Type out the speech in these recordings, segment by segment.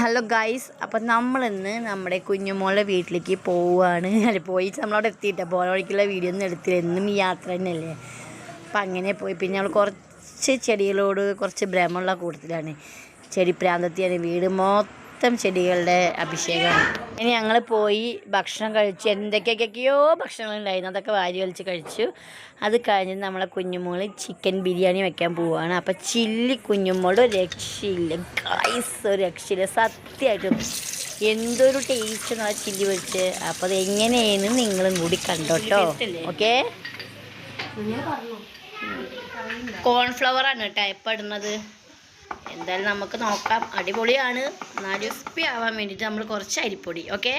Hello guys, അപ്പം നമ്മളിന്ന് നമ്മുടെ കുഞ്ഞുമോളുടെ വീട്ടിലേക്ക് പോവുകയാണ്. അല്ല പോയി നമ്മളവിടെ എത്തിയിട്ട പോയ വഴിക്കുള്ള വീഡിയോ ഒന്നും എടുത്തില്ല. എന്നും ഈ യാത്ര തന്നെയല്ലേ. അപ്പം അങ്ങനെ പോയി. പിന്നെ നമ്മൾ കുറച്ച് ചെടികളോട് കുറച്ച് ഭ്രമമുള്ള കൂട്ടത്തിലാണ്. ചെടി പ്രാന്തത്തിയാണ്. വീട് മൊത്തം ചെടികളുടെ അഭിഷേകമാണ്. ഇനി ഞങ്ങൾ പോയി ഭക്ഷണം കഴിച്ചു. എന്തൊക്കെയൊക്കെയോ ഭക്ഷണങ്ങളുണ്ടായിരുന്നു, അതൊക്കെ വാരി വലിച്ച് കഴിച്ചു. അത് കഴിഞ്ഞ് നമ്മളെ കുഞ്ഞുമോൾ ചിക്കൻ ബിരിയാണി വെക്കാൻ പോവുകയാണ്. അപ്പം ചില്ലി കുഞ്ഞുമോളുടെ രക്ഷയില്ല ഗൈസ്, ഒരു രക്ഷയില്ല സത്യമായിട്ടും. എന്തൊരു ടേസ്റ്റ് എന്നുള്ള ചില്ലി പൊരിച്ച്. അപ്പോൾ അത് എങ്ങനെയാണ് നിങ്ങളും കൂടി കണ്ടോട്ടോ. ഓക്കെ, കോൺഫ്ലവറാണ് കേട്ടോ എപ്പോൾ ഇടുന്നത്. എന്തായാലും നമുക്ക് നോക്കാം. അടിപൊളിയാണ്. എന്നാലും ക്രിസ്പി ആവാൻ വേണ്ടിയിട്ട് നമ്മൾ കുറച്ച് അരിപ്പൊടി. ഓക്കെ,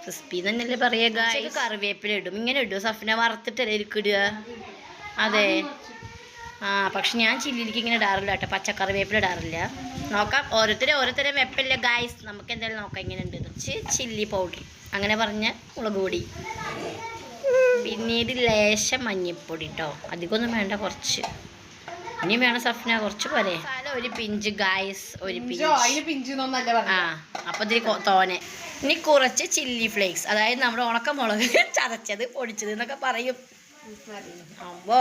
ക്രിസ്പി തന്നെയല്ലേ പറയുക. കറിവേപ്പില ഇടും. ഇങ്ങനെ ഇടും സഫിന, വറുത്തിട്ടല്ലേ എനിക്ക് ഇടുക. അതെ, പക്ഷെ ഞാൻ ചില്ലിലേക്ക് ഇങ്ങനെ ഇടാറില്ല കേട്ടോ, പച്ചക്കറിവേപ്പില ഇടാറില്ല. നോക്കാം, ഓരോരുത്തരെ വെപ്പല്ല ഗായ്സ്. നമുക്ക് എന്തായാലും നോക്കാം ഇങ്ങനെ ഉണ്ട്. ചില്ലി പൗഡർ, അങ്ങനെ പറഞ്ഞ മുളക് പൊടി, പിന്നീട് ലേശം മഞ്ഞൾപ്പൊടി കേട്ടോ. അധികമൊന്നും വേണ്ട, കുറച്ച്. ഇനി വേണം സഫ്ന, കുറച്ച് പോരെ. ഒരു പിഞ്ച് ഗായ്സ്, ഒരു പിഞ്ച്. അപ്പൊ ഇതിൽ തോനെ. ഇനി കുറച്ച് ചില്ലി ഫ്ലേക്സ്, അതായത് നമ്മുടെ ഉണക്കമുളക് ചതച്ചത് പൊടിച്ചത് എന്നൊക്കെ പറയും. അപ്പോ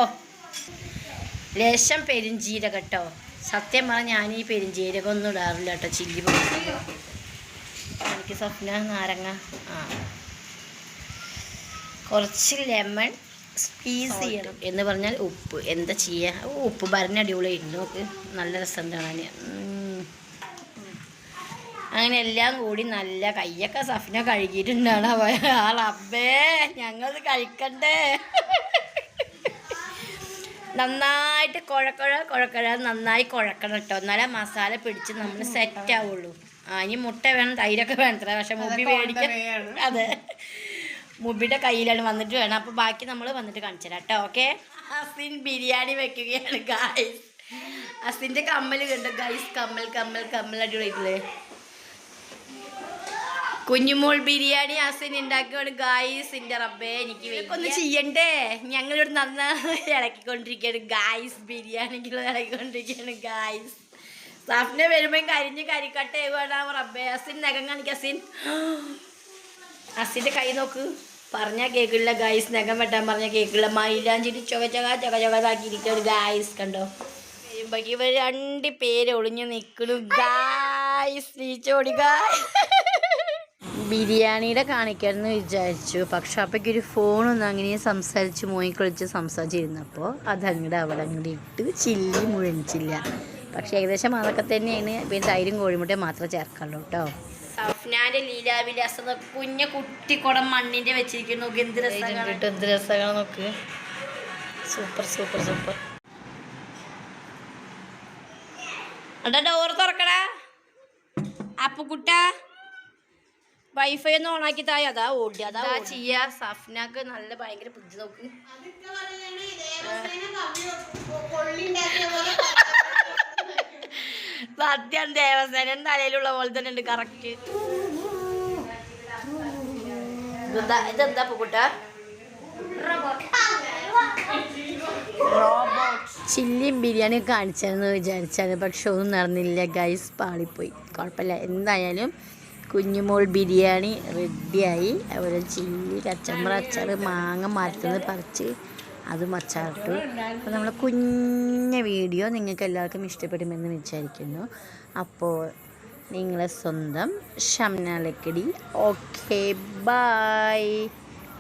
ലേശം പെരിഞ്ചീരകം കേട്ടോ. സത്യം പറഞ്ഞാൽ ഞാൻ ഈ പെരിഞ്ചീരകം ഒന്നും ഇടാറില്ല കേട്ടോ ചില്ലി പൊടിച്ച്. എനിക്ക് സഫ്ന നാരങ്ങ, കുറച്ച് ലെമൺ സ്ക്വീസ് ചെയ്യണം. എന്ന് പറഞ്ഞാൽ ഉപ്പ്. എന്താ ചെയ്യുക, ഉപ്പ് ഭരണ അടിപൊളിയായിരുന്നു. നോക്ക്, നല്ല രസം കാണാൻ. അങ്ങനെ എല്ലാം കൂടി നല്ല കയ്യൊക്കെ സഫിന കഴുകിയിട്ടുണ്ടാണ്. ആ റബ്ബേ, ഞങ്ങളത് കഴിക്കണ്ടേ. നന്നായിട്ട് കുഴക്കഴ നന്നായി കുഴക്കണം കേട്ടോ, എന്നാലേ മസാല പിടിച്ച് നമ്മൾ സെറ്റ് ആവുള്ളൂ. ഇനി മുട്ട വേണം, തൈരൊക്കെ വേണം. പക്ഷെ മുബി മേടിക്കാൻ, അതെ, മുബിയുടെ കയ്യിലാണ് വന്നിട്ട് വേണം. അപ്പോൾ ബാക്കി നമ്മൾ വന്നിട്ട് കാണിച്ചു തരാം കേട്ടോ. ഓക്കെ, അസിൻ ബിരിയാണി വെക്കുകയാണ് ഗായ്സ്. അസിൻ്റെ കമ്മൽ കണ്ടോ ഗായ്സ്, കമ്മൽ അടിപൊളിയില്ലേ. കുഞ്ഞുമോൾ ബിരിയാണി അസിൻ ഉണ്ടാക്കിയാണ് ഗായ്സ്. എൻ്റെ റബ്ബേ, എനിക്ക് ഒന്ന് ചെയ്യണ്ടേ. ഞങ്ങളിവിടെ നന്നായി ഇളക്കിക്കൊണ്ടിരിക്കുകയാണ് ഗായ്സ്. ബിരിയാണിക്കുള്ളത് ഇളക്കിക്കൊണ്ടിരിക്കുകയാണ് ഗായ്സ്. സാഫിനെ വരുമ്പോൾ കരിക്കട്ടെ വേണം റബ്ബേ. അസിൻ നഖം കാണിക്കുക. അസിൻ്റെ കൈ നോക്ക്, പറഞ്ഞാൽ കേൾക്കില്ല ഗായ്സ്. നഖം വെട്ടാൻ പറഞ്ഞാൽ കേൾക്കില്ല. മൈലാഞ്ചിട്ട് ചൊകതാക്കിയിരിക്കുകയാണ് ഗായ്സ്. കണ്ടോ, വരുമ്പോഴേക്ക് ഇവർ 2 പേര് ഒളിഞ്ഞു നിൽക്കുന്നു ഗായ്സ്. നീച്ചോടി ഗായ്സ്. ബിരിയാണിയുടെ കാണിക്കാമെന്ന് വിചാരിച്ചു, പക്ഷെ അപ്പോഴേക്ക് ഒരു ഫോണൊന്നും അങ്ങനെ സംസാരിച്ച് മോയിക്കൊളിച്ച് സംസാരിച്ചിരുന്നപ്പോൾ അതങ്ങോട്ട് അവിടെ ഇട്ട് ചില്ലി മുഴങ്ങിച്ചില്ല. പക്ഷെ ഏകദേശം അതൊക്കെ തന്നെയാണ്. പിന്നെ തൈരും കോഴിമുട്ടയും മാത്രമേ ചേർക്കുള്ളൂ കേട്ടോ. സഫ്നാന്റെ ലീലാവിലാസത കുട്ടിക്കുടം മണ്ണിന്റെ വെച്ചിരിക്കുന്നു. എന്ത് രസമാണ് നോക്ക്. സൂപ്പർ. അടാ, ഡോർ തുറക്കടാ. അപ്പുക്കുട്ട, വൈഫൈ ഒന്ന് ഓണാക്കി തായി. അതാ ഓടി, അതാ ചെയ്യാ. സഫ്നാക്ക് നല്ല ഭയങ്കര ബുദ്ധി നോക്ക്. സത്യം, ദേവസേന തലയിലുള്ള പോലെ തന്നെ ഉണ്ട്. കറക്റ്റ്. ഇതെന്താ പൂക്കുട്ട? ചില്ലിയും ബിരിയാണി കാണിച്ചതെന്ന് വിചാരിച്ചാണ്, പക്ഷെ ഒന്നും നടന്നില്ല ഗൈസ്. പാളിപ്പോയി. കുഴപ്പമില്ല. എന്തായാലും കുഞ്ഞുമോൾ ബിരിയാണി റെഡിയായി. അതുപോലെ ചില്ലി, കച്ചമ്പറ, അച്ചാർ, മാങ്ങ മരത്തുനിന്ന് പറിച്ച് അതും അച്ചാറിട്ടു. അപ്പോൾ നമ്മളെ കുഞ്ഞ വീഡിയോ നിങ്ങൾക്ക് എല്ലാവർക്കും ഇഷ്ടപ്പെടുമെന്ന് വിചാരിക്കുന്നു. അപ്പോൾ നിങ്ങളെ സ്വന്തം ഷംന ലക്കടി. Okay, by.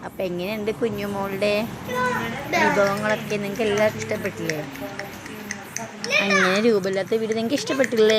അപ്പോൾ എങ്ങനെയുണ്ട് കുഞ്ഞുമോളുടെ വിഭവങ്ങളൊക്കെ? നിങ്ങൾക്ക് എല്ലാവർക്കും ഇഷ്ടപ്പെട്ടില്ലേ? അങ്ങനെ രൂപമില്ലാത്ത വീഡിയോ നിങ്ങൾക്ക് ഇഷ്ടപ്പെട്ടില്ലേ?